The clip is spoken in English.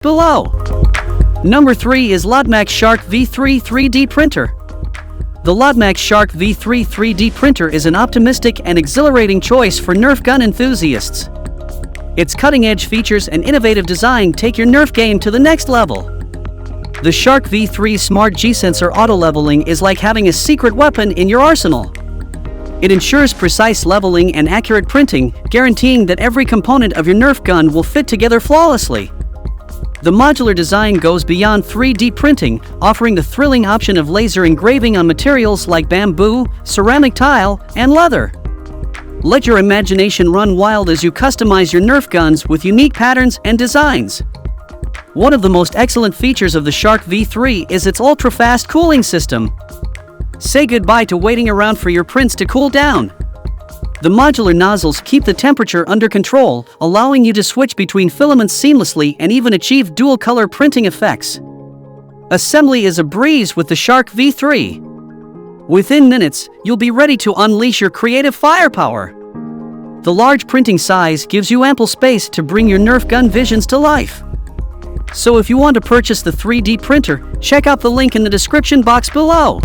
below. Number 3 is LOTMAXX Shark V3 3D printer. The LOTMAXX Shark V3 3D printer is an optimistic and exhilarating choice for Nerf gun enthusiasts. Its cutting-edge features and innovative design take your Nerf game to the next level. The Shark V3 Smart G-Sensor auto-leveling is like having a secret weapon in your arsenal. It ensures precise leveling and accurate printing, guaranteeing that every component of your Nerf gun will fit together flawlessly. The modular design goes beyond 3D printing, offering the thrilling option of laser engraving on materials like bamboo, ceramic tile, and leather. Let your imagination run wild as you customize your Nerf guns with unique patterns and designs. One of the most excellent features of the Shark V3 is its ultra-fast cooling system. Say goodbye to waiting around for your prints to cool down. The modular nozzles keep the temperature under control, allowing you to switch between filaments seamlessly and even achieve dual-color printing effects. Assembly is a breeze with the Shark V3. Within minutes, you'll be ready to unleash your creative firepower. The large printing size gives you ample space to bring your Nerf gun visions to life. So if you want to purchase the 3D printer, check out the link in the description box below.